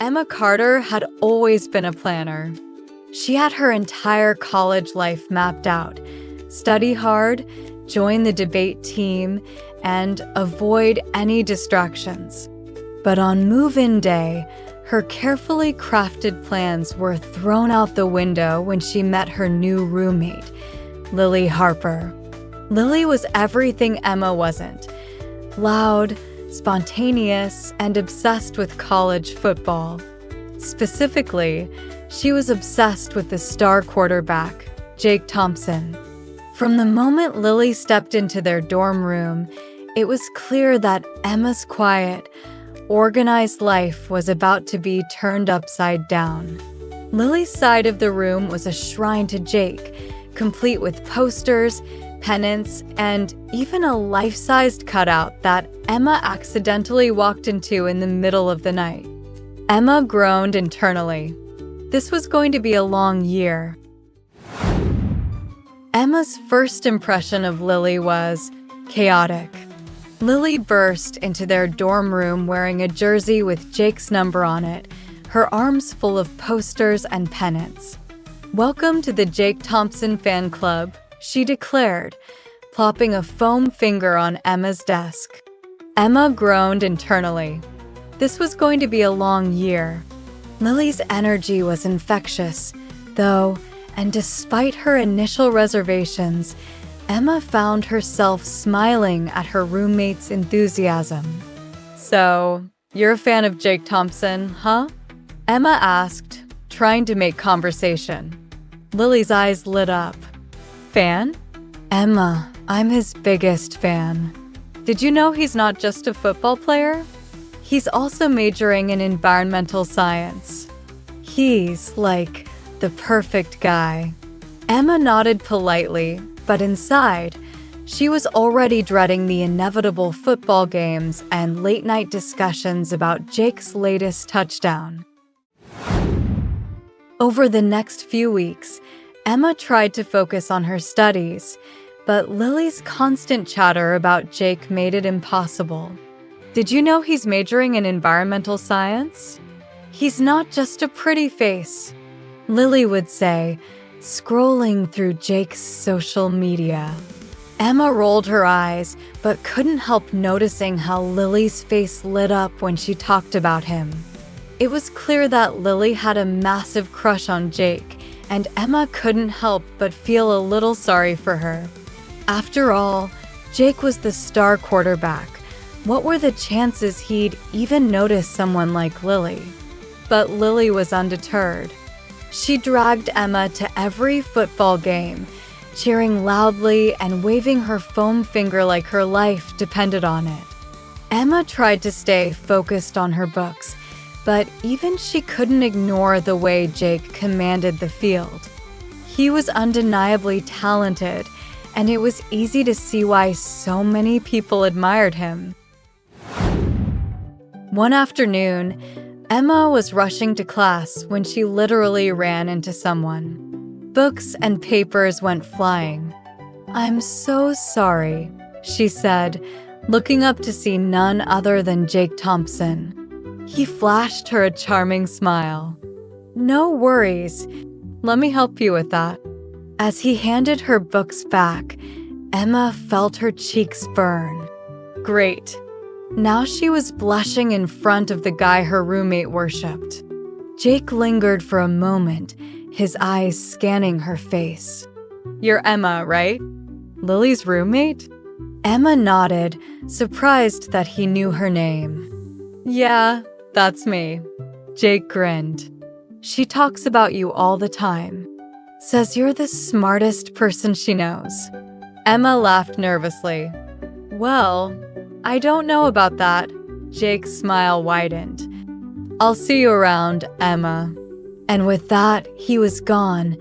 Emma Carter had always been a planner. She had her entire college life mapped out. Study hard, join the debate team, and avoid any distractions. But on move-in day, her carefully crafted plans were thrown out the window when she met her new roommate, Lily Harper. Lily was everything Emma wasn't. Loud, spontaneous, and obsessed with college football. Specifically, she was obsessed with the star quarterback, Jake Thompson. From the moment Lily stepped into their dorm room, it was clear that Emma's quiet, organized life was about to be turned upside down. Lily's side of the room was a shrine to Jake, complete with posters, pennants, and even a life-sized cutout that Emma accidentally walked into in the middle of the night. Emma groaned internally. This was going to be a long year. Emma's first impression of Lily was chaotic. Lily burst into their dorm room wearing a jersey with Jake's number on it, her arms full of posters and pennants. "Welcome to the Jake Thompson fan club," she declared, plopping a foam finger on Emma's desk. Emma groaned internally. This was going to be a long year. Lily's energy was infectious, though, and despite her initial reservations, Emma found herself smiling at her roommate's enthusiasm. "So, you're a fan of Jake Thompson, huh?" Emma asked, trying to make conversation. Lily's eyes lit up. "Fan? Emma, I'm his biggest fan. Did you know he's not just a football player? He's also majoring in environmental science. He's, like, the perfect guy." Emma nodded politely, but inside, she was already dreading the inevitable football games and late-night discussions about Jake's latest touchdown. Over the next few weeks, Emma tried to focus on her studies, but Lily's constant chatter about Jake made it impossible. "Did you know he's majoring in environmental science? He's not just a pretty face," Lily would say, scrolling through Jake's social media. Emma rolled her eyes, but couldn't help noticing how Lily's face lit up when she talked about him. It was clear that Lily had a massive crush on Jake, and Emma couldn't help but feel a little sorry for her. After all, Jake was the star quarterback. What were the chances he'd even notice someone like Lily? But Lily was undeterred. She dragged Emma to every football game, cheering loudly and waving her foam finger like her life depended on it. Emma tried to stay focused on her books, but even she couldn't ignore the way Jake commanded the field. He was undeniably talented, and it was easy to see why so many people admired him. One afternoon, Emma was rushing to class when she literally ran into someone. Books and papers went flying. "I'm so sorry," she said, looking up to see none other than Jake Thompson. He flashed her a charming smile. "No worries. Let me help you with that." As he handed her books back, Emma felt her cheeks burn. Great. Now she was blushing in front of the guy her roommate worshipped. Jake lingered for a moment, his eyes scanning her face. "You're Emma, right? Lily's roommate?" Emma nodded, surprised that he knew her name. "Yeah, that's me." Jake grinned. "She talks about you all the time. Says you're the smartest person she knows." Emma laughed nervously. "Well, I don't know about that." Jake's smile widened. "I'll see you around, Emma." And with that, he was gone,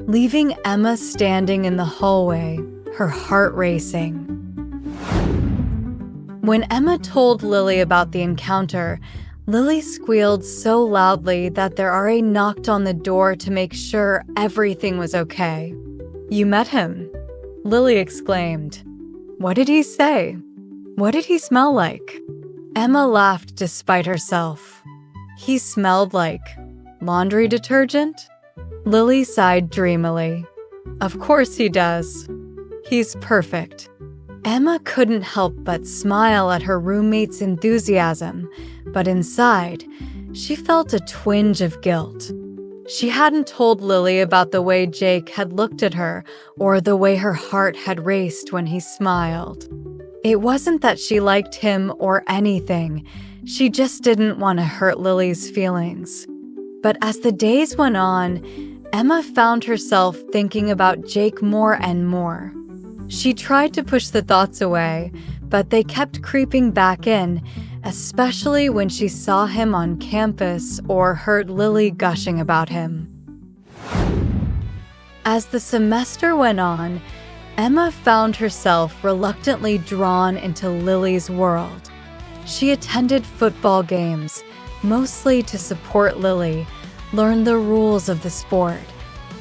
leaving Emma standing in the hallway, her heart racing. When Emma told Lily about the encounter, Lily squealed so loudly that their RA knocked on the door to make sure everything was okay. "You met him?" Lily exclaimed. "What did he say? What did he smell like?" Emma laughed despite herself. He smelled like laundry detergent? Lily sighed dreamily. Of course he does. He's perfect. Emma couldn't help but smile at her roommate's enthusiasm, but inside, she felt a twinge of guilt. She hadn't told Lily about the way Jake had looked at her or the way her heart had raced when he smiled. It wasn't that she liked him or anything. She just didn't want to hurt Lily's feelings. But as the days went on, Emma found herself thinking about Jake more and more. She tried to push the thoughts away, but they kept creeping back in, especially when she saw him on campus or heard Lily gushing about him. As the semester went on, Emma found herself reluctantly drawn into Lily's world. She attended football games, mostly to support Lily, learn the rules of the sport,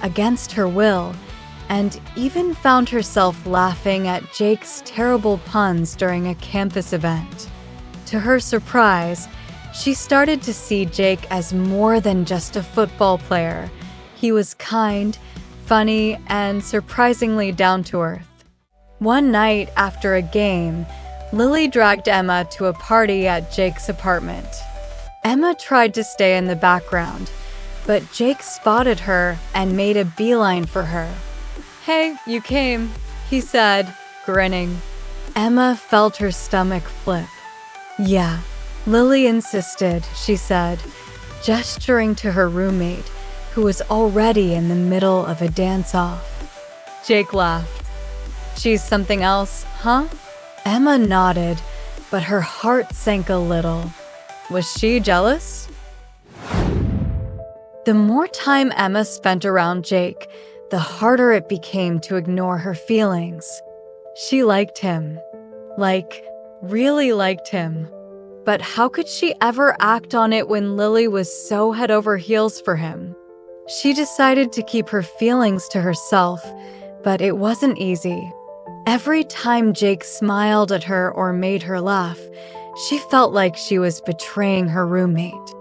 against her will, and even found herself laughing at Jake's terrible puns during a campus event. To her surprise, she started to see Jake as more than just a football player. He was kind, funny, and surprisingly down-to-earth. One night after a game, Lily dragged Emma to a party at Jake's apartment. Emma tried to stay in the background, but Jake spotted her and made a beeline for her. "Hey, you came," he said, grinning. Emma felt her stomach flip. "Yeah," Lily insisted, she said, gesturing to her roommate, who was already in the middle of a dance-off. Jake laughed. "She's something else, huh?" Emma nodded, but her heart sank a little. Was she jealous? The more time Emma spent around Jake, the harder it became to ignore her feelings. She liked him. Really liked him. But how could she ever act on it when Lily was so head over heels for him? She decided to keep her feelings to herself, but it wasn't easy. Every time Jake smiled at her or made her laugh, she felt like she was betraying her roommate.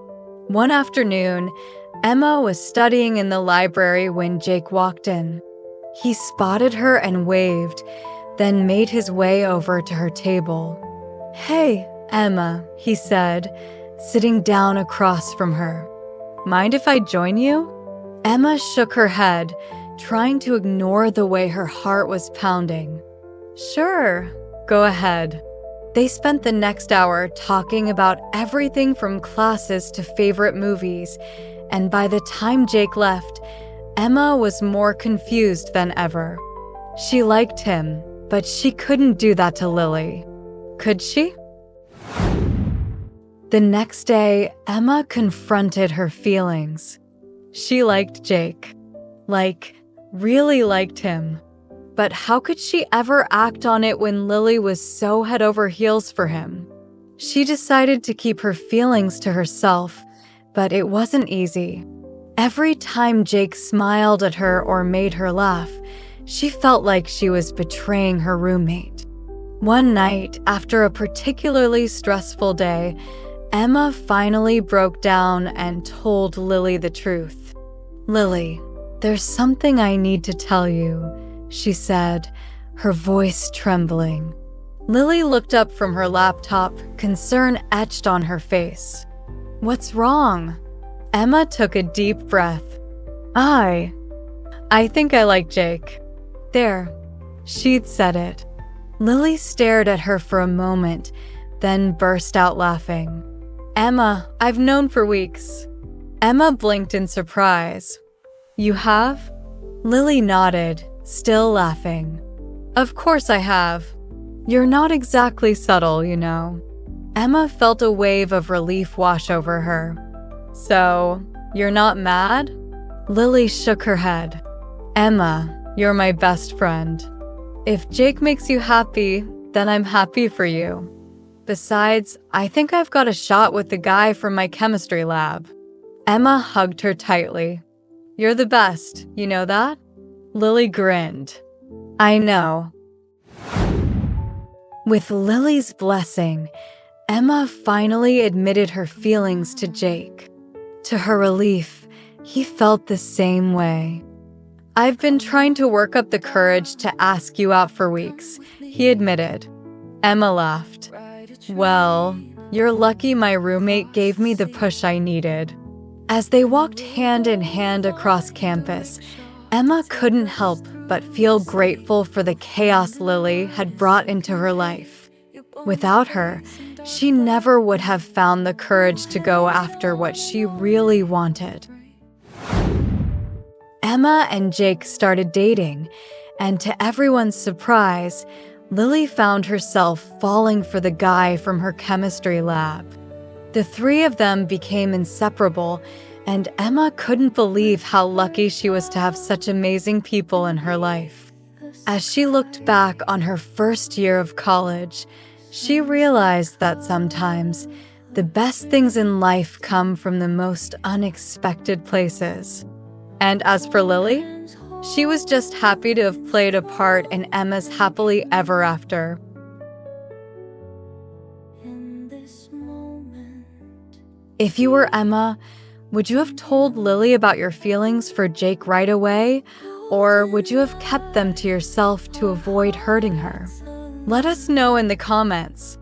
One afternoon, Emma was studying in the library when Jake walked in. He spotted her and waved, then made his way over to her table. "Hey, Emma," he said, sitting down across from her. "Mind if I join you?" Emma shook her head, trying to ignore the way her heart was pounding. "Sure, go ahead." They spent the next hour talking about everything from classes to favorite movies, and by the time Jake left, Emma was more confused than ever. She liked him, but she couldn't do that to Lily. Could she? The next day, Emma confronted her feelings. She liked Jake. Really liked him. But how could she ever act on it when Lily was so head over heels for him? She decided to keep her feelings to herself, but it wasn't easy. Every time Jake smiled at her or made her laugh, she felt like she was betraying her roommate. One night, after a particularly stressful day, Emma finally broke down and told Lily the truth. "Lily, there's something I need to tell you," she said, her voice trembling. Lily looked up from her laptop, concern etched on her face. "What's wrong?" Emma took a deep breath. I think I like Jake." "There, she'd said it." Lily stared at her for a moment, then burst out laughing. "Emma, I've known for weeks." Emma blinked in surprise. "You have?" Lily nodded, still laughing. "Of course I have. You're not exactly subtle, you know." Emma felt a wave of relief wash over her. "So, you're not mad?" Lily shook her head. "Emma, you're my best friend. If Jake makes you happy, then I'm happy for you. Besides, I think I've got a shot with the guy from my chemistry lab." Emma hugged her tightly. "You're the best, you know that?" Lily grinned. "I know." With Lily's blessing, Emma finally admitted her feelings to Jake. To her relief, he felt the same way. "I've been trying to work up the courage to ask you out for weeks," he admitted. Emma laughed. "Well, you're lucky my roommate gave me the push I needed." As they walked hand in hand across campus, Emma couldn't help but feel grateful for the chaos Lily had brought into her life. Without her, she never would have found the courage to go after what she really wanted. Emma and Jake started dating, and to everyone's surprise, Lily found herself falling for the guy from her chemistry lab. The three of them became inseparable, and Emma couldn't believe how lucky she was to have such amazing people in her life. As she looked back on her first year of college, she realized that sometimes the best things in life come from the most unexpected places. And as for Lily, she was just happy to have played a part in Emma's happily ever after. If you were Emma, would you have told Lily about your feelings for Jake right away, or would you have kept them to yourself to avoid hurting her? Let us know in the comments.